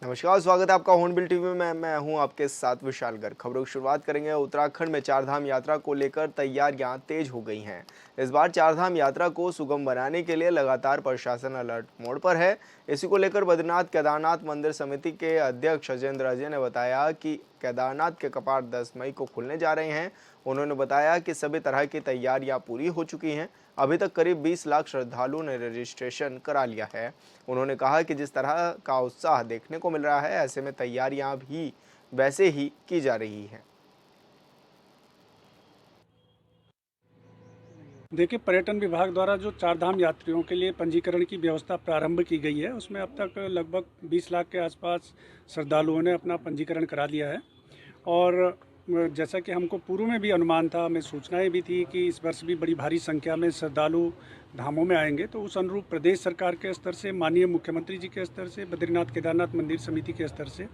नमस्कार, स्वागत है आपका हॉर्नबिल टीवी में। मैं हूं आपके साथ विशाल गर्ग। खबरों की शुरुआत करेंगे। उत्तराखंड में चारधाम यात्रा को लेकर तैयारियां तेज हो गई हैं। इस बार चारधाम यात्रा को सुगम बनाने के लिए लगातार प्रशासन अलर्ट मोड पर है। इसी को लेकर बद्रीनाथ केदारनाथ मंदिर समिति के अध्यक्ष अजेंद्र अजय ने बताया कि केदारनाथ के कपाट 10 मई को खुलने जा रहे हैं। उन्होंने बताया कि सभी तरह की तैयारियां पूरी हो चुकी हैं। अभी तक करीब 20 लाख श्रद्धालुओं ने रजिस्ट्रेशन करा लिया है। उन्होंने कहा कि जिस तरह का उत्साह देखने को मिल रहा है, ऐसे में तैयारियां भी वैसे ही की जा रही हैं। देखिए, पर्यटन विभाग द्वारा जो चारधाम यात्रियों के लिए पंजीकरण की व्यवस्था प्रारंभ की गई है, उसमें अब तक लगभग 20 लाख के आसपास श्रद्धालुओं ने अपना पंजीकरण करा लिया है। और जैसा कि हमको पूर्व में भी अनुमान था, हमें सूचनाएं भी थी कि इस वर्ष भी बड़ी भारी संख्या में श्रद्धालु धामों में आएंगे, तो उस अनुरूप प्रदेश सरकार के स्तर से, माननीय मुख्यमंत्री जी के स्तर से, बद्रीनाथ केदारनाथ मंदिर समिति के स्तर से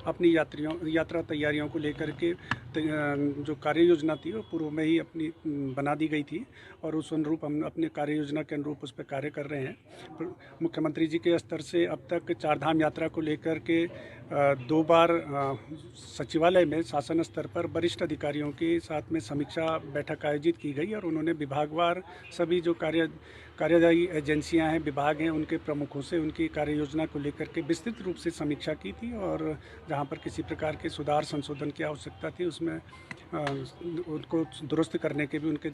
अपनी यात्रा तैयारियों को लेकर के जो कार्य योजना थी वो पूर्व में ही अपनी बना दी गई थी और उस अनुरूप हम अपने कार्य योजना के अनुरूप उस पर कार्य कर रहे हैं। मुख्यमंत्री जी के स्तर से अब तक चारधाम यात्रा को लेकर के 2 बार सचिवालय में शासन स्तर पर वरिष्ठ अधिकारियों के साथ में समीक्षा बैठक आयोजित की गई और उन्होंने विभागवार सभी जो कार्यदायी एजेंसियां हैं, विभाग हैं, उनके प्रमुखों से उनकी कार्य योजना को लेकर के विस्तृत रूप से समीक्षा की थी और जहां पर किसी प्रकार के सुधार संशोधन की आवश्यकता थी उसमें उनको दुरुस्त करने के भी उनके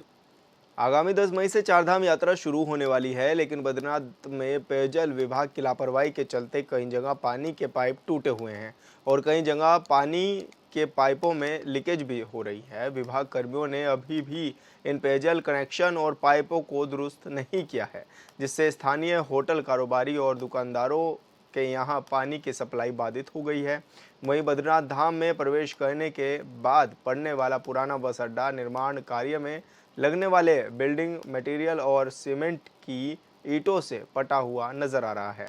आगामी 10 मई से चारधाम यात्रा शुरू होने वाली है, लेकिन बद्रीनाथ में पेयजल विभाग की लापरवाही के चलते कई जगह पानी के पाइप टूटे हुए हैं और कई जगह पानी के पाइपों में लीकेज भी हो रही है। विभाग कर्मियों ने अभी भी इन पेयजल कनेक्शन और पाइपों को दुरुस्त नहीं किया है, जिससे स्थानीय होटल कारोबारी और दुकानदारों के यहाँ पानी की सप्लाई बाधित हो गई है। वहीं बद्रीनाथ धाम में प्रवेश करने के बाद पड़ने वाला पुराना बस अड्डा निर्माण कार्य में लगने वाले बिल्डिंग मटेरियल और सीमेंट की ईंटों से पटा हुआ नजर आ रहा है।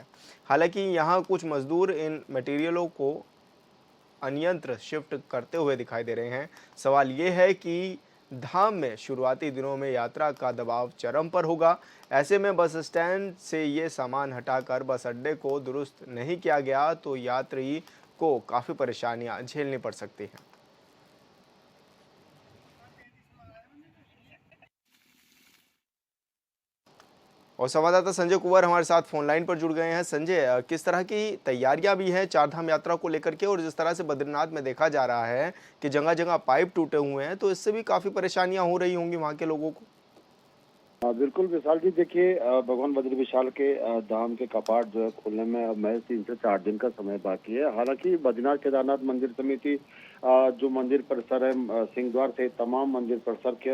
हालांकि यहाँ कुछ मजदूर इन मटेरियलों को अन्यंत्र शिफ्ट करते हुए दिखाई दे रहे हैं। सवाल ये है कि धाम में शुरुआती दिनों में यात्रा का दबाव चरम पर होगा। ऐसे में बस स्टैंड से ये सामान हटाकर बस अड्डे को दुरुस्त नहीं किया गया तो यात्री को काफ़ी परेशानियां झेलनी पड़ सकती हैं। और संवाददाता संजय कुंवर हमारे साथ फोन लाइन पर जुड़ गए हैं। संजय, किस तरह की तैयारियां भी हैं चारधाम यात्रा को लेकर के, और जिस तरह से बद्रीनाथ में देखा जा रहा है कि जगह जगह पाइप टूटे हुए हैं, तो इससे भी काफ़ी परेशानियां हो रही होंगी वहाँ के लोगों को। बिल्कुल विशाल जी, देखिए भगवान बद्री विशाल के धाम के कपाट जो है खोलने में अब महज 3 से 4 दिन का समय बाकी है। हालांकि बद्रीनाथ केदारनाथ मंदिर समिति जो मंदिर परिसर है, सिंह द्वार सहित तमाम मंदिर परिसर के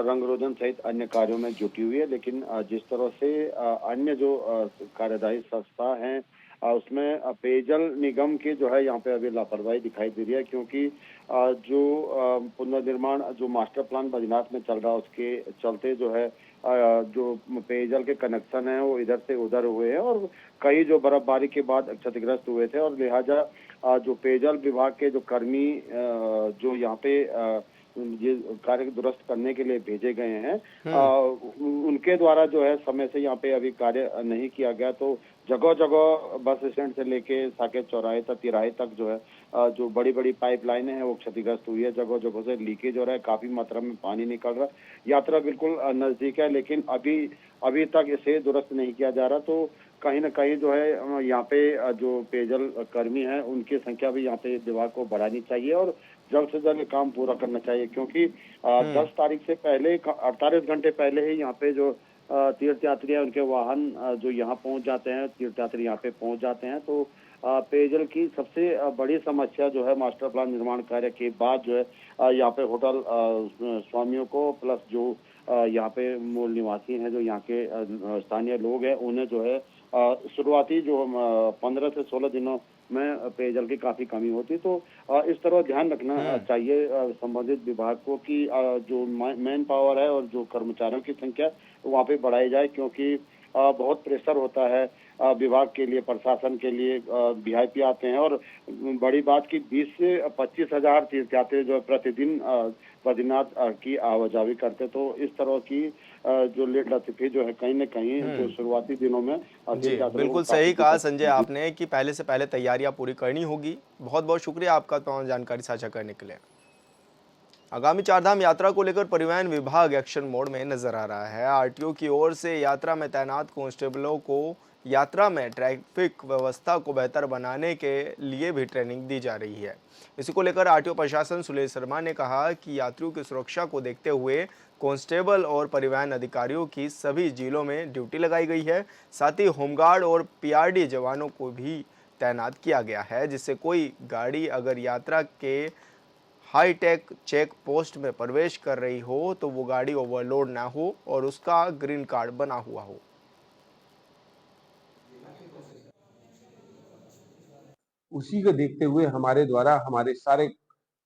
रंग रोगन सहित अन्य कार्यों में जुटी हुई है। लेकिन जिस तरह से अन्य जो कार्यदायी संस्था हैं, उसमें पेयजल निगम की जो है यहाँ पे अभी लापरवाही दिखाई दे रही है, क्योंकि जो पुनर्निर्माण जो मास्टर प्लान बद्रीनाथ में चल रहा है उसके चलते जो है जो पेयजल के कनेक्शन है वो इधर से उधर हुए हैं और कई जो बर्फबारी के बाद क्षतिग्रस्त हुए थे और लिहाजा जो पेयजल विभाग के जो कर्मी जो यहाँ पे ये कार्य दुरुस्त करने के लिए भेजे गए हैं, उनके द्वारा जो है समय से यहाँ पे अभी कार्य नहीं किया गया, तो जगह जगह बस स्टैंड से लेके साकेत चौराहे तक, तिराहे तक जो है जो बड़ी बड़ी पाइपलाइनें हैं वो क्षतिग्रस्त हुई है। जगह जगह से लीकेज हो रहा है, काफी मात्रा में पानी निकल रहा है। यात्रा बिल्कुल नजदीक है, लेकिन अभी तक इसे दुरुस्त नहीं किया जा रहा। तो कहीं ना कहीं जो है यहाँ पे जो पेयजल कर्मी है उनकी संख्या भी यहाँ पे विभाग को बढ़ानी चाहिए और जल्द से जल्द काम पूरा करना चाहिए, क्योंकि 10 तारीख से पहले 48 घंटे पहले ही यहाँ पे जो तीर्थयात्री है उनके वाहन जो यहाँ पहुंच जाते हैं, तीर्थयात्री यहाँ पे पहुंच जाते हैं। तो पेयजल की सबसे बड़ी समस्या जो है मास्टर प्लान निर्माण कार्य के बाद जो है यहाँ पे होटल स्वामियों को प्लस जो यहाँ पे मूल निवासी हैं, जो यहाँ के स्थानीय लोग हैं, उन्हें जो है शुरुआती जो 15 से 16 दिनों में पेयजल की काफी कमी होती। तो इस तरह ध्यान रखना चाहिए संबंधित विभाग को कि जो मैन पावर है और जो कर्मचारियों की संख्या वहाँ पे बढ़ाई जाए, क्योंकि बहुत प्रेशर होता है विभाग के लिए, प्रशासन के लिए। वीआईपी आते हैं और बड़ी बात कि 20 से 25 हजार तीर्थयात्री जो है प्रतिदिन बद्रीनाथ की आवाजाही करते। तो इस तरह की जो लेट लतीफी जो है कहीं न कहीं जो शुरुआती दिनों में जी, तीर्थयात्रियों को बिल्कुल काफी सही कहा दिक्कत संजय होती। आपने कि पहले से पहले तैयारियां पूरी करनी होगी। बहुत बहुत शुक्रिया आपका तमाम जानकारी साझा करने के लिए। आगामी चारधाम यात्रा को लेकर परिवहन विभाग एक्शन मोड में नजर आ रहा है। आरटीओ की ओर से यात्रा में तैनात कांस्टेबलों को यात्रा में ट्रैफिक व्यवस्था को बेहतर बनाने के लिए भी ट्रेनिंग दी जा रही है। इसी को लेकर आरटीओ प्रशासन सुलेश शर्मा ने कहा कि यात्रियों की सुरक्षा को देखते हुए कांस्टेबल और परिवहन अधिकारियों की सभी जिलों में ड्यूटी लगाई गई है। साथ ही होमगार्ड और पीआरडी जवानों को भी तैनात किया गया है, जिससे कोई गाड़ी अगर यात्रा के हाईटेक चेक पोस्ट में प्रवेश कर रही हो तो वो गाड़ी ओवरलोड ना हो और उसका ग्रीन कार्ड बना हुआ हो। उसी को देखते हुए हमारे द्वारा हमारे सारे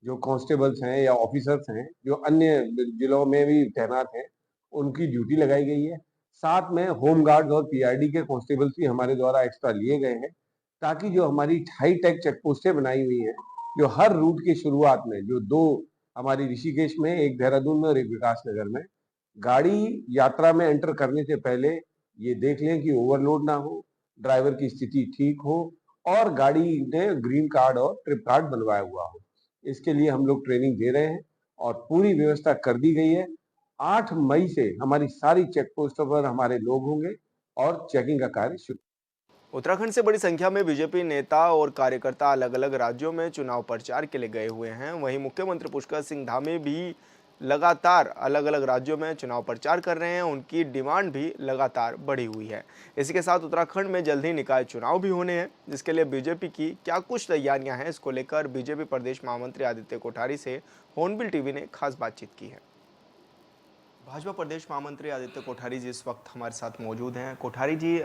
जो कांस्टेबल्स हैं या ऑफिसर्स हैं जो अन्य जिलों में भी तैनात हैं उनकी ड्यूटी लगाई गई है। साथ में होमगार्ड्स और पीआरडी के कांस्टेबल्स भी हमारे द्वारा एक्स्ट्रा लिए गए हैं ताकि जो हमारी हाई टेक चेक पोस्टें बनाई हुई हैं जो हर रूट की शुरुआत में जो दो हमारी ऋषिकेश में, एक देहरादून में और एक विकासनगर में, गाड़ी यात्रा में एंटर करने से पहले ये देख लें कि ओवरलोड ना हो, ड्राइवर की स्थिति ठीक हो और गाड़ी ने ग्रीन कार्ड और ट्रिप कार्ड बनवाया हुआ हो। इसके लिए हम लोग ट्रेनिंग दे रहे हैं और पूरी व्यवस्था कर दी गई है। 8 मई से हमारी सारी चेक पोस्टों पर हमारे लोग होंगे और चेकिंग का कार्य शुरू। उत्तराखंड से बड़ी संख्या में बीजेपी नेता और कार्यकर्ता अलग अलग राज्यों में चुनाव प्रचार के लिए गए हुए हैं। वहीं मुख्यमंत्री पुष्कर सिंह धामी भी लगातार अलग अलग राज्यों में चुनाव प्रचार कर रहे हैं। उनकी डिमांड भी लगातार बढ़ी हुई है। इसी के साथ उत्तराखंड में जल्द ही निकाय चुनाव भी होने हैं, जिसके लिए बीजेपी की क्या कुछ तैयारियां हैं, इसको लेकर बीजेपी प्रदेश महामंत्री आदित्य कोठारी से हॉर्नबिल टीवी ने खास बातचीत की है। भाजपा प्रदेश महामंत्री आदित्य कोठारी जी इस वक्त हमारे साथ मौजूद हैं। कोठारी जी,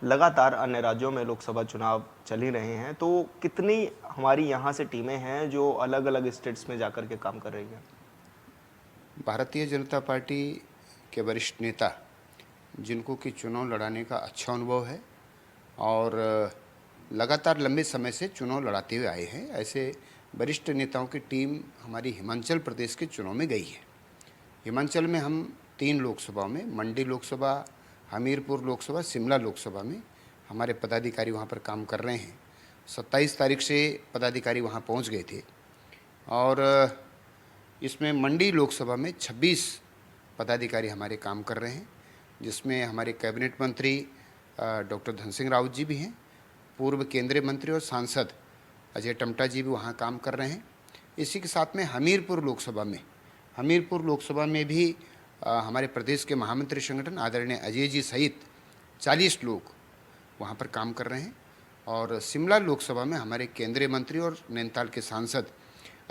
लगातार अन्य राज्यों में लोकसभा चुनाव चल ही रहे हैं, तो कितनी हमारी यहाँ से टीमें हैं जो अलग अलग स्टेट्स में जाकर के काम कर रही हैं? भारतीय जनता पार्टी के वरिष्ठ नेता जिनको कि चुनाव लड़ाने का अच्छा अनुभव है और लगातार लंबे समय से चुनाव लड़ाते हुए आए हैं, ऐसे वरिष्ठ नेताओं की टीम हमारी हिमाचल प्रदेश के चुनाव में गई है। हिमाचल में हम 3 लोकसभा में, मंडी लोकसभा, हमीरपुर लोकसभा, शिमला लोकसभा में हमारे पदाधिकारी वहाँ पर काम कर रहे हैं। 27 तारीख से पदाधिकारी वहाँ पहुँच गए थे और इसमें मंडी लोकसभा में 26 पदाधिकारी हमारे काम कर रहे हैं, जिसमें हमारे कैबिनेट मंत्री डॉक्टर धन सिंह रावत जी भी हैं, पूर्व केंद्रीय मंत्री और सांसद अजय टमटा जी भी वहाँ काम कर रहे हैं। इसी के साथ में हमीरपुर लोकसभा में भी हमारे प्रदेश के महामंत्री संगठन आदरणीय अजय जी सहित 40 लोग वहाँ पर काम कर रहे हैं और शिमला लोकसभा में हमारे केंद्रीय मंत्री और नैनीताल के सांसद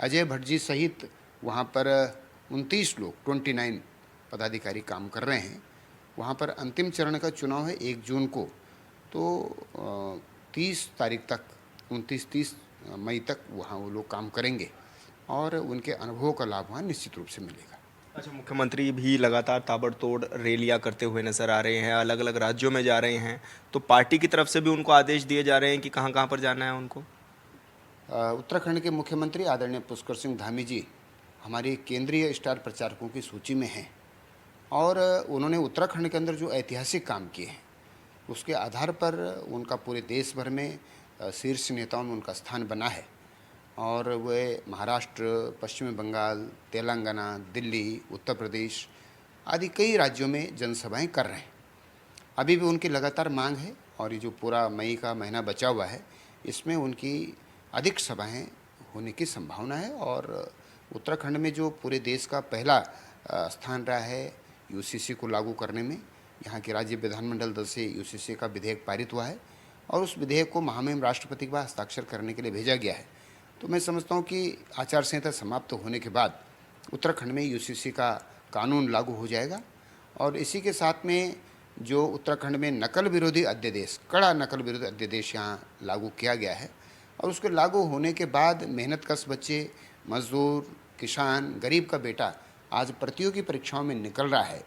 अजय भट्ट जी सहित वहाँ पर 29 लोग 29 पदाधिकारी काम कर रहे हैं। वहाँ पर अंतिम चरण का चुनाव है 1 जून को, तो 30 तारीख तक 29-30 मई तक वहाँ वो लोग काम करेंगे और उनके अनुभव का लाभ वहाँ निश्चित रूप से मिलेगा। अच्छा, मुख्यमंत्री भी लगातार ताबड़तोड़ रैलियां करते हुए नजर आ रहे हैं, अलग अलग राज्यों में जा रहे हैं, तो पार्टी की तरफ से भी उनको आदेश दिए जा रहे हैं कि कहाँ कहाँ पर जाना है उनको? उत्तराखंड के मुख्यमंत्री आदरणीय पुष्कर सिंह धामी जी हमारे केंद्रीय स्टार प्रचारकों की सूची में हैं और उन्होंने उत्तराखंड के अंदर जो ऐतिहासिक काम किए हैं उसके आधार पर उनका पूरे देश भर में शीर्ष नेताओं में उनका स्थान बना है और वे महाराष्ट्र, पश्चिम बंगाल, तेलंगाना, दिल्ली, उत्तर प्रदेश आदि कई राज्यों में जनसभाएं कर रहे हैं। अभी भी उनकी लगातार मांग है और ये जो पूरा मई का महीना बचा हुआ है इसमें उनकी अधिक सभाएं होने की संभावना है और उत्तराखंड में जो पूरे देश का पहला स्थान रहा है यूसीसी को लागू करने में, यहाँ के राज्य विधानमंडल दल से यूसीसी का विधेयक पारित हुआ है और उस विधेयक को महामहिम राष्ट्रपति के पास हस्ताक्षर करने के लिए भेजा गया है। तो मैं समझता हूँ कि आचार संहिता समाप्त होने के बाद उत्तराखंड में यूसीसी का कानून लागू हो जाएगा और इसी के साथ में जो उत्तराखंड में नकल विरोधी अध्यादेश, कड़ा नकल विरोधी अध्यादेश यहाँ लागू किया गया है और उसके लागू होने के बाद मेहनतकश बच्चे, मजदूर, किसान, गरीब का बेटा आज प्रतियोगी परीक्षाओं में निकल रहा है,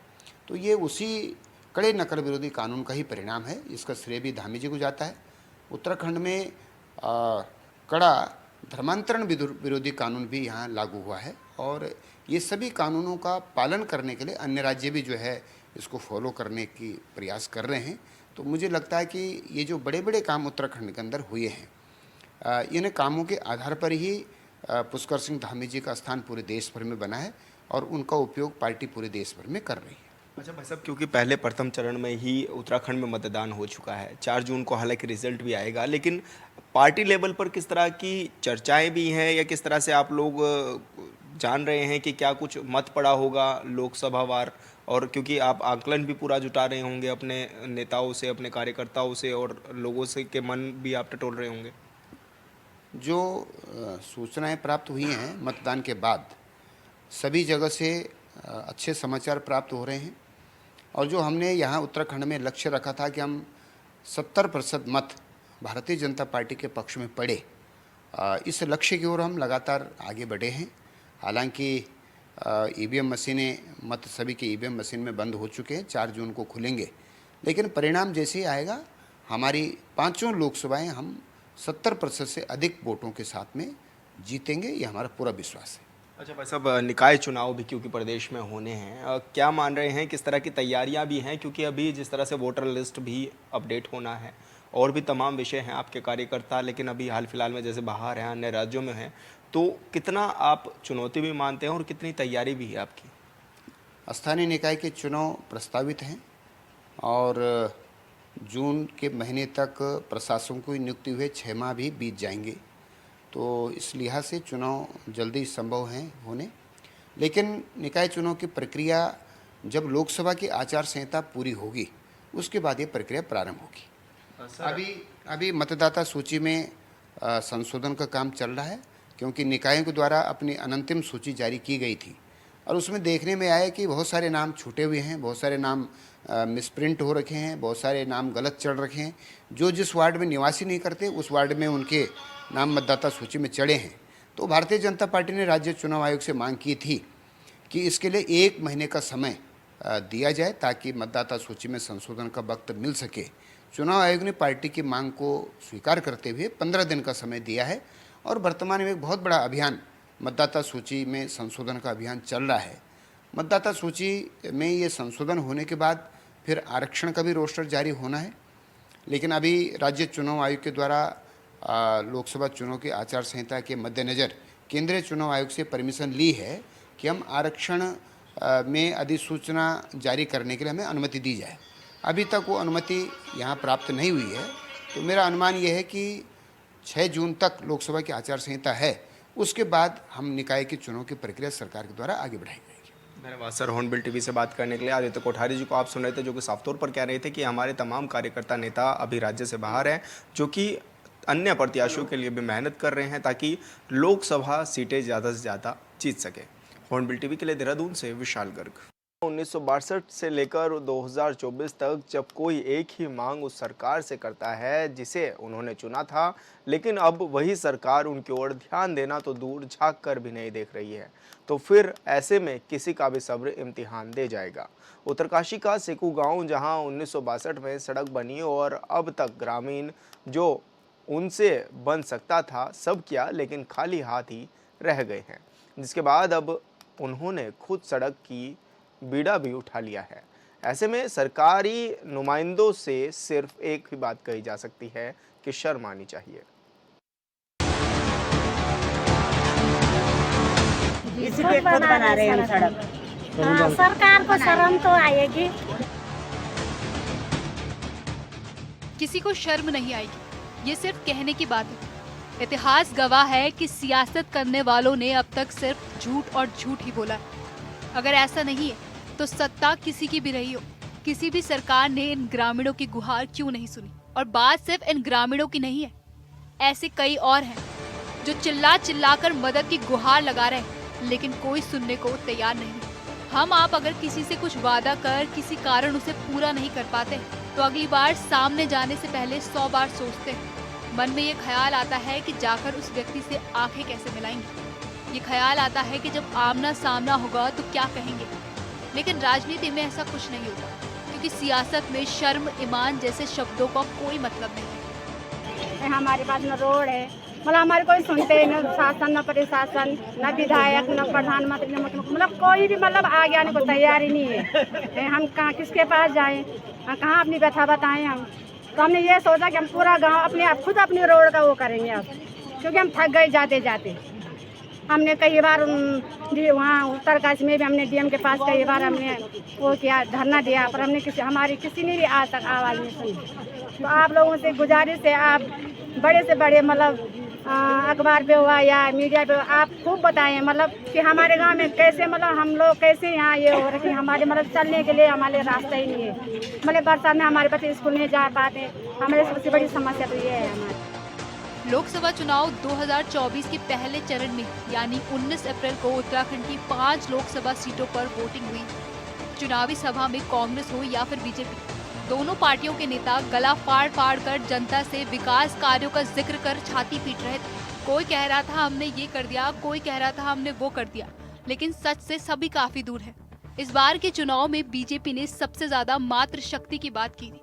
तो ये उसी कड़े नकल विरोधी कानून का ही परिणाम है। इसका श्रेय भी धामी जी को जाता है। उत्तराखंड में कड़ा धर्मांतरण विरोधी कानून भी यहाँ लागू हुआ है और ये सभी कानूनों का पालन करने के लिए अन्य राज्य भी जो है इसको फॉलो करने की प्रयास कर रहे हैं। तो मुझे लगता है कि ये जो बड़े बड़े काम उत्तराखंड के अंदर हुए हैं, इन कामों के आधार पर ही पुष्कर सिंह धामी जी का स्थान पूरे देश भर में बना है और उनका उपयोग पार्टी पूरे देश भर में कर रही है। अच्छा भाई साहब, क्योंकि पहले प्रथम चरण में ही उत्तराखंड में मतदान हो चुका है, 4 जून को हालांकि रिजल्ट भी आएगा, लेकिन पार्टी लेवल पर किस तरह की चर्चाएं भी हैं या किस तरह से आप लोग जान रहे हैं कि क्या कुछ मत पड़ा होगा लोकसभा वार? और क्योंकि आप आकलन भी पूरा जुटा रहे होंगे अपने नेताओं से, अपने कार्यकर्ताओं से और लोगों से के मन भी आप टटोल रहे होंगे। जो सूचनाएं प्राप्त हुई हैं मतदान के बाद, सभी जगह से अच्छे समाचार प्राप्त हो रहे हैं और जो हमने यहाँ उत्तराखंड में लक्ष्य रखा था कि हम 70% मत भारतीय जनता पार्टी के पक्ष में पड़े, इस लक्ष्य की ओर हम लगातार आगे बढ़े हैं। हालांकि ईवीएम मशीनें, मत सभी के ईवीएम मशीन में बंद हो चुके हैं, 4 जून को खुलेंगे, लेकिन परिणाम जैसे ही आएगा हमारी 5 लोकसभाएं हम 70% से अधिक वोटों के साथ में जीतेंगे, ये हमारा पूरा विश्वास है। अच्छा भाई साहब, निकाय चुनाव भी क्योंकि प्रदेश में होने हैं, क्या मान रहे हैं, किस तरह की तैयारियां भी हैं? क्योंकि अभी जिस तरह से वोटर लिस्ट भी अपडेट होना है और भी तमाम विषय हैं आपके कार्यकर्ता, लेकिन अभी हाल फिलहाल में जैसे बाहर हैं, अन्य राज्यों में हैं, तो कितना आप चुनौती भी मानते हैं और कितनी तैयारी भी है आपकी? स्थानीय निकाय के चुनाव प्रस्तावित हैं और जून के महीने तक प्रशासन को नियुक्ति हुए 6 माह भी बीत जाएंगे, तो इस लिहाज से चुनाव जल्दी संभव हैं होने। लेकिन निकाय चुनाव की प्रक्रिया जब लोकसभा की आचार संहिता पूरी होगी उसके बाद ये प्रक्रिया प्रारंभ होगी। अभी मतदाता सूची में संशोधन का काम चल रहा है, क्योंकि निकायों के द्वारा अपनी अनंतिम सूची जारी की गई थी और उसमें देखने में आया कि बहुत सारे नाम छूटे हुए हैं, बहुत सारे नाम मिसप्रिंट हो रखे हैं, बहुत सारे नाम गलत चढ़ रखे हैं। जो जिस वार्ड में निवासी नहीं करते उस वार्ड में उनके नाम मतदाता सूची में चढ़े हैं। तो भारतीय जनता पार्टी ने राज्य चुनाव आयोग से मांग की थी कि इसके लिए 1 महीने का समय दिया जाए ताकि मतदाता सूची में संशोधन का वक्त मिल सके। चुनाव आयोग ने पार्टी की मांग को स्वीकार करते हुए 15 दिन का समय दिया है और वर्तमान में एक बहुत बड़ा अभियान मतदाता सूची में संशोधन का अभियान चल रहा है। मतदाता सूची में ये संशोधन होने के बाद फिर आरक्षण का भी रोस्टर जारी होना है, लेकिन अभी राज्य चुनाव आयोग के द्वारा लोकसभा चुनाव की आचार संहिता के मद्देनज़र केंद्रीय चुनाव आयोग से परमिशन ली है कि हम आरक्षण में अधिसूचना जारी करने के लिए हमें अनुमति दी जाए। अभी तक वो अनुमति यहाँ प्राप्त नहीं हुई है, तो मेरा अनुमान ये है कि 6 जून तक लोकसभा की आचार संहिता है, उसके बाद हम निकाय के चुनाव की प्रक्रिया सरकार के द्वारा आगे बढ़ाई जाएगी। धन्यवाद सर, हॉर्नबिल टीवी से बात करने के लिए। आदित्य कोठारी जी को आप सुन रहे थे, जो कि साफ तौर पर कह रहे थे कि हमारे तमाम कार्यकर्ता नेता अभी राज्य से बाहर हैं, जो कि अन्य प्रत्याशियों के लिए भी मेहनत कर रहे हैं ताकि लोकसभा सीटें ज़्यादा से ज़्यादा जीत सके। हॉर्नबिल टीवी के लिए देहरादून से विशाल गर्ग। 1962 से लेकर 2024 तक जब कोई एक ही मांग उस सरकार से करता है जिसे उन्होंने चुना था, लेकिन अब वही सरकार उनकी ओर ध्यान देना तो दूर झांक कर भी नहीं देख रही है, तो फिर ऐसे में किसी का भी सब्र इम्तिहान दे जाएगा। उत्तरकाशी का सेकू गांव, जहां 1962 में सड़क बनी और अब तक ग्रामीण जो उनसे बन सकता था सब किया, लेकिन खाली हाथ ही रह गए हैं, जिसके बाद अब उन्होंने खुद सड़क की बीड़ा भी उठा लिया है। ऐसे में सरकारी नुमाइंदों से सिर्फ एक ही बात कही जा सकती है कि शर्म आनी चाहिए। इसी पे खुद बना रहे हैं सड़क। हाँ, सरकार को शर्म तो आएगी। किसी को शर्म नहीं आएगी, ये सिर्फ कहने की बात है। इतिहास गवाह है कि सियासत करने वालों ने अब तक सिर्फ झूठ और झूठ ही बोला है। अगर ऐसा नहीं है तो सत्ता किसी की भी रही हो, किसी भी सरकार ने इन ग्रामीणों की गुहार क्यों नहीं सुनी? और बात सिर्फ इन ग्रामीणों की नहीं है, ऐसे कई और हैं जो चिल्ला चिल्ला कर मदद की गुहार लगा रहे हैं, लेकिन कोई सुनने को तैयार नहीं। हम आप अगर किसी से कुछ वादा कर किसी कारण उसे पूरा नहीं कर पाते तो अगली बार सामने जाने से पहले 100 बार सोचते हैं। मन में ये ख्याल आता है कि जाकर उस व्यक्ति से आंखें कैसे मिलाएंगे। ये ख्याल आता है कि जब आमना सामना होगा तो क्या कहेंगे। लेकिन राजनीति में ऐसा कुछ नहीं होता, क्योंकि सियासत में शर्म, ईमान जैसे शब्दों का कोई मतलब नहीं है। हमारे पास न रोड है, मतलब हमारे कोई सुनते ही न शासन, न प्रशासन, न विधायक, न प्रधानमंत्री, न मतलब कोई भी मतलब आगे आने को तैयार ही नहीं है। हम कहाँ किसके पास जाएं, कहाँ अपनी व्यथा बताएं हम। तो हमने ये सोचा कि हम पूरा गांव अपने आप खुद अपनी रोड का वो करेंगे अब, क्योंकि हम थक गए जाते जाते। हमने कई बार वहाँ उत्तरकाशी में भी हमने डीएम के पास कई बार हमने वो किया, धरना दिया, पर हमने हमारी किसी ने भी आज तक आवाज़ नहीं सुनी। तो आप लोगों से गुजारिश है, आप बड़े से बड़े मतलब अखबार पे हुआ या मीडिया पे आप खूब बताएं, मतलब कि हमारे गांव में कैसे मतलब हम लोग कैसे यहाँ ये हो रहे कि हमारे मतलब चलने के लिए हमारे रास्ता ही नहीं है। मतलब बरसात में हमारे बच्चे स्कूल नहीं जा पाते, हमारी सबसे बड़ी समस्या तो ये है हमारी। लोकसभा चुनाव 2024 के पहले चरण में यानी 19 अप्रैल को उत्तराखंड की 5 लोकसभा सीटों पर वोटिंग हुई। चुनावी सभा में कांग्रेस हो या फिर बीजेपी, दोनों पार्टियों के नेता गला फाड़ फाड़ कर जनता से विकास कार्यों का जिक्र कर छाती पीट रहे थे। कोई कह रहा था हमने ये कर दिया, कोई कह रहा था हमने वो कर दिया, लेकिन सच से सभी काफी दूर है। इस बार के चुनाव में बीजेपी ने सबसे ज्यादा मातृ शक्ति की बात की थी।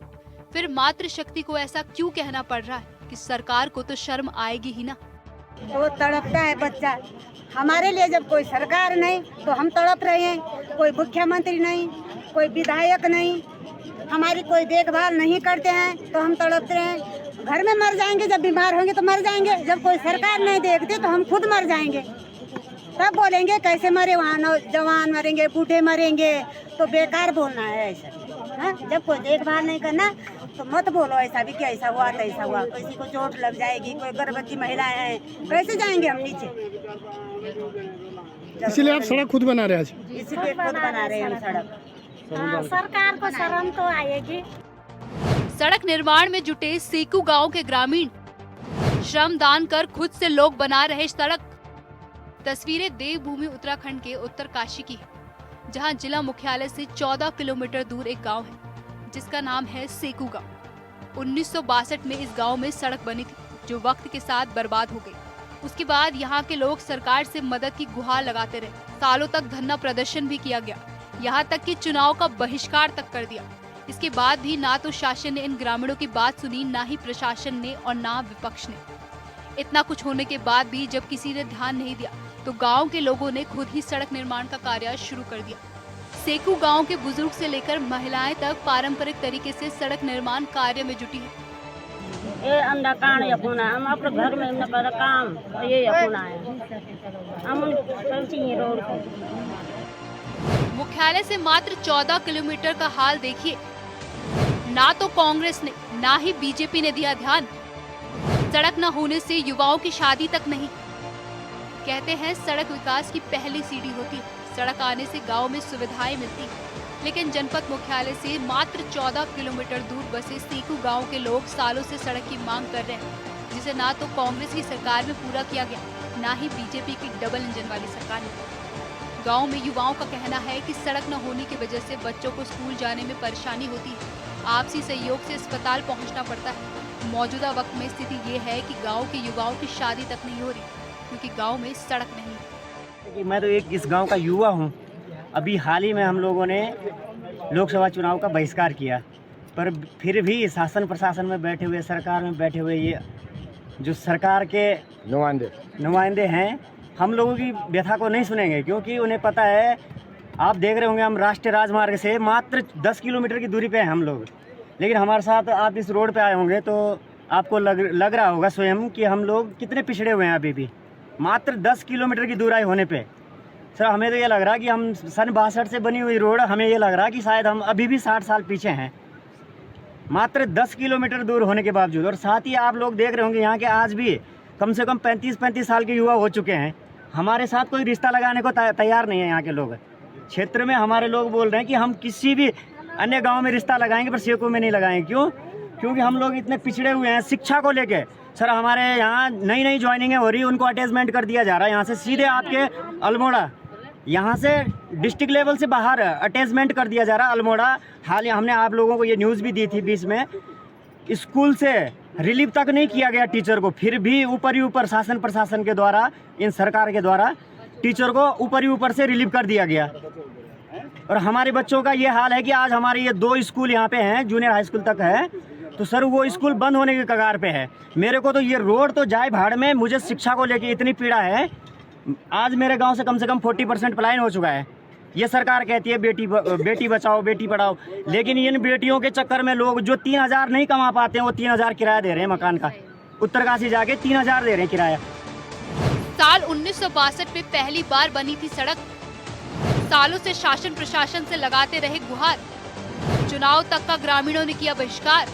फिर मातृ शक्ति को ऐसा क्यों कहना पड़ रहा है कि सरकार को तो शर्म आएगी ही ना। तो तड़पता है बच्चा, हमारे लिए जब कोई सरकार नहीं तो हम तड़प रहे हैं। कोई मुख्यमंत्री नहीं, कोई विधायक नहीं, हमारी कोई देखभाल नहीं करते हैं तो हम तड़पते हैं। घर में मर जाएंगे, जब बीमार होंगे तो मर जाएंगे। जब कोई सरकार नहीं देखती तो हम खुद मर जाएंगे। तब बोलेंगे कैसे मरे, वहाँ नौजवान मरेंगे, बूढ़े मरेंगे, तो बेकार बोलना है ऐसा। हाँ, जब कोई देखभाल नहीं करना तो मत बोलो ऐसा भी कि ऐसा हुआ तैसा हुआ। किसी को चोट लग जाएगी, कोई गर्भवती महिलाएं हैं, कैसे जाएंगे हम नीचे। इसीलिए आप सड़क खुद बना रहे हैं आज? इसीलिए खुद बना रहे हैं हम सड़क। सरकार को शर्म तो आएगी। सड़क निर्माण में जुटे सेकू गांव के ग्रामीण श्रम दान कर खुद से लोग बना रहे सड़क। तस्वीरें देवभूमि उत्तराखंड के उत्तरकाशी की है, जहां जिला मुख्यालय से 14 किलोमीटर दूर एक गांव है जिसका नाम है सेकू गांव। 1962 में इस गांव में सड़क बनी थी जो वक्त के साथ बर्बाद हो गई। उसके बाद यहाँ के लोग सरकार से मदद की गुहार लगाते रहे। सालों तक धरना प्रदर्शन भी किया गया, यहाँ तक कि चुनाव का बहिष्कार तक कर दिया। इसके बाद भी ना तो शासन ने इन ग्रामीणों की बात सुनी, ना ही प्रशासन ने और ना विपक्ष ने। इतना कुछ होने के बाद भी जब किसी ने ध्यान नहीं दिया तो गांव के लोगों ने खुद ही सड़क निर्माण का कार्य शुरू कर दिया। सेकू गांव के बुजुर्ग से लेकर महिलाएं तक पारंपरिक तरीके से सड़क निर्माण कार्य में जुटी है। ये अंडा कान यपुना हम अपने घर में न कर काम ये यपुना है हम चलती रोड पर। मुख्यालय से मात्र 14 किलोमीटर का हाल देखिए। ना तो कांग्रेस ने ना ही बीजेपी ने दिया ध्यान। सड़क न होने से युवाओं की शादी तक नहीं। कहते हैं सड़क विकास की पहली सीढ़ी होती है। सड़क आने से गांव में सुविधाएं मिलती हैं। लेकिन जनपद मुख्यालय से मात्र 14 किलोमीटर दूर बसे सेकू गांव के लोग सालों से सड़क की मांग कर रहे हैं, जिसे ना तो कांग्रेस की सरकार में पूरा किया गया, ना ही बीजेपी की डबल इंजन वाली सरकार ने। गांव में युवाओं का कहना है कि सड़क न होने की वजह से बच्चों को स्कूल जाने में परेशानी होती है। आपसी सहयोग से अस्पताल पहुंचना पड़ता है। मौजूदा वक्त में स्थिति ये है कि गांव के युवाओं की शादी तक नहीं हो रही क्योंकि गांव में सड़क नहीं है। मैं तो एक इस गांव का युवा हूं। अभी हाल ही में हम लोगों ने लोकसभा चुनाव का बहिष्कार किया, पर फिर भी शासन प्रशासन में बैठे हुए, सरकार में बैठे हुए ये जो सरकार के नुमाइंदे हैं, हम लोगों की व्यथा को नहीं सुनेंगे, क्योंकि उन्हें पता है। आप देख रहे होंगे हम राष्ट्रीय राजमार्ग से मात्र 10 किलोमीटर की दूरी पे हैं हम लोग, लेकिन हमारे साथ आप इस रोड पे आए होंगे तो आपको लग रहा होगा स्वयं कि हम लोग कितने पिछड़े हुए हैं। अभी भी मात्र 10 किलोमीटर की दूरी होने पे सर हमें तो ये लग रहा कि हम सन 62 से बनी हुई रोड, हमें ये लग रहा कि शायद हम अभी भी 60 साल पीछे हैं, मात्र 10 किलोमीटर दूर होने के बावजूद। और साथ ही आप लोग देख रहे होंगे यहाँ के आज भी कम से कम 35 साल के युवा हो चुके हैं। हमारे साथ कोई रिश्ता लगाने को तैयार नहीं है। यहाँ के लोग क्षेत्र में हमारे लोग बोल रहे हैं कि हम किसी भी अन्य गांव में रिश्ता लगाएंगे पर सेकू में नहीं लगाएंगे। क्यों? क्योंकि हम लोग इतने पिछड़े हुए हैं शिक्षा को लेके। सर हमारे यहाँ नई जॉइनिंगें हो रही, उनको अटैचमेंट कर दिया जा रहा है। यहाँ से सीधे आपके अल्मोड़ा, यहाँ से डिस्ट्रिक्ट लेवल से बाहर अटैचमेंट कर दिया जा रहा है अल्मोड़ा। हाल ही हमने आप लोगों को ये न्यूज़ भी दी थी बीच में, स्कूल से रिलीव तक नहीं किया गया टीचर को, फिर भी ऊपर ही ऊपर शासन प्रशासन के द्वारा, इन सरकार के द्वारा टीचर को ऊपर ही ऊपर से रिलीव कर दिया गया। और हमारे बच्चों का ये हाल है कि आज हमारे ये 2 स्कूल यहाँ पे हैं, जूनियर हाई स्कूल तक है, तो सर वो स्कूल बंद होने के कगार पे है। मेरे को तो ये रोड तो जाए भाड़ में, मुझे शिक्षा को लेके इतनी पीड़ा है। आज मेरे गांव से कम 40% पलायन हो चुका है। ये सरकार कहती है बेटी बचाओ बेटी पढ़ाओ, लेकिन इन बेटियों के चक्कर में लोग जो 3,000 नहीं कमा पाते हैं वो 3,000 किराया दे रहे हैं मकान का। उत्तरकाशी जाके 3,000 दे रहे हैं किराया। साल 1962 में पहली बार बनी थी सड़क। सालों से शासन प्रशासन से लगाते रहे गुहार। चुनाव तक का ग्रामीणों ने किया बहिष्कार।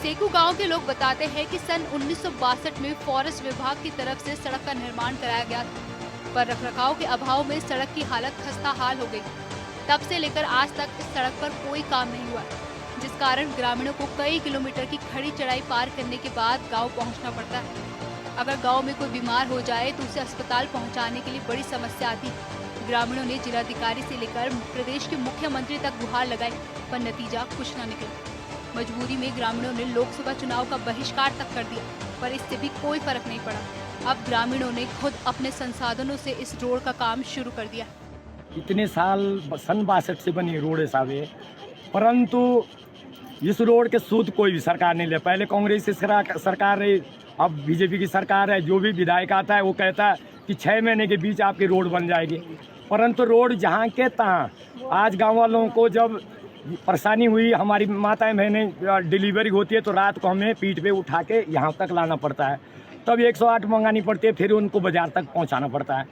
सेकू गांव के लोग बताते हैं कि सन 1962 में फॉरेस्ट विभाग की तरफ से सड़क का निर्माण कराया गया, पर रखरखाव के अभाव में सड़क की हालत खस्ता हाल हो गई। तब से लेकर आज तक इस सड़क पर कोई काम नहीं हुआ, जिस कारण ग्रामीणों को कई किलोमीटर की खड़ी चढ़ाई पार करने के बाद गांव पहुंचना पड़ता है। अगर गांव में कोई बीमार हो जाए तो उसे अस्पताल पहुंचाने के लिए बड़ी समस्या आती है। ग्रामीणों ने जिलाधिकारी से लेकर प्रदेश के मुख्यमंत्री तक गुहार लगाई, पर नतीजा कुछ न निकला। मजबूरी में ग्रामीणों ने लोकसभा चुनाव का बहिष्कार तक कर दिया, पर इससे भी कोई फर्क नहीं पड़ा। अब ग्रामीणों ने खुद अपने संसाधनों से इस रोड का काम शुरू कर दिया। इतने साल सन 62 से बनी रोड है साहब, परंतु इस रोड के सूद कोई भी सरकार नहीं ले। पहले कांग्रेस की सरकार रही, अब बीजेपी की सरकार है। जो भी विधायक आता है वो कहता है कि 6 महीने के बीच आपकी रोड बन जाएगी, परंतु रोड जहाँ के तहाँ। आज गाँव वालों को जब परेशानी हुई, हमारी माताएं बहनें डिलीवरी होती है तो रात को हमें पीठ पे उठा के यहाँ तक लाना पड़ता है, तब 108 मंगानी पड़ती है, फिर उनको बाजार तक पहुँचाना पड़ता है।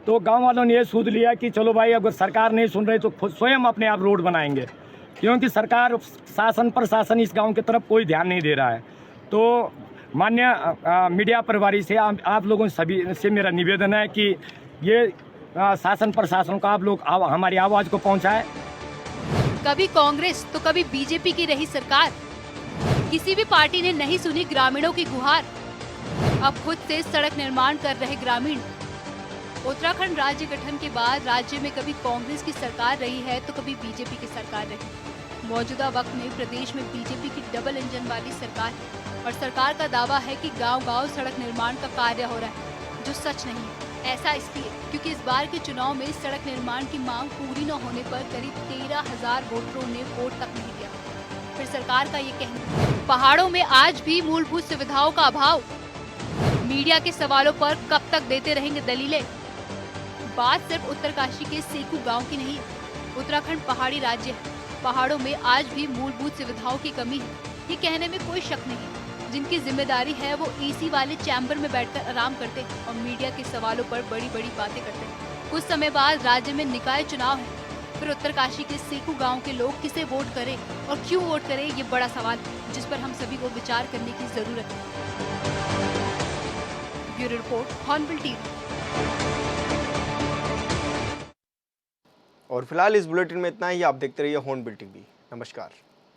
तो गांव वालों ने ये सोच लिया कि चलो भाई, अगर सरकार नहीं सुन रही तो खुद स्वयं अपने आप रोड बनाएंगे, क्योंकि सरकार शासन प्रशासन इस गांव की तरफ कोई ध्यान नहीं दे रहा है। तो मान्य मीडिया प्रभारी से आप लोगों सभी से मेरा निवेदन है कि ये शासन प्रशासन को आप लोग हमारी आवाज़ को पहुँचाए। कभी कांग्रेस तो कभी बीजेपी की रही सरकार, किसी भी पार्टी ने नहीं सुनी ग्रामीणों की गुहार। अब खुद से सड़क निर्माण कर रहे ग्रामीण। उत्तराखंड राज्य गठन के बाद राज्य में कभी कांग्रेस की सरकार रही है तो कभी बीजेपी की सरकार रही। मौजूदा वक्त में प्रदेश में बीजेपी की डबल इंजन वाली सरकार है और सरकार का दावा है कि गांव-गांव सड़क निर्माण का कार्य हो रहा है, जो सच नहीं है। ऐसा इसलिए क्योंकि इस बार के चुनाव में सड़क निर्माण की मांग पूरी न होने पर करीब 13,000 वोटरों ने वोट तक नहीं दिया। फिर सरकार का ये कहना, पहाड़ों में आज भी मूलभूत सुविधाओं का अभाव। मीडिया के सवालों पर कब तक देते रहेंगे दलीलें। बात सिर्फ उत्तरकाशी के सेकू गांव की नहीं है। उत्तराखंड पहाड़ी राज्य है, पहाड़ों में आज भी मूलभूत सुविधाओं की कमी है, ये कहने में कोई शक नहीं है। जिनकी जिम्मेदारी है वो एसी वाले चैम्बर में बैठकर आराम करते हैं और मीडिया के सवालों पर बड़ी बड़ी बातें करते हैं। कुछ समय बाद राज्य में निकाय चुनाव है, फिर उत्तरकाशी के सेकू गांव के लोग किसे वोट करें और क्यों वोट करें, ये बड़ा सवाल है जिस पर हम सभी को विचार करने की जरूरत है। Bureau report, hornbill TV. और फिलहाल इस बुलेटिन में इतना ही। आप देखते रहिए हॉर्नबिल टीवी। नमस्कार।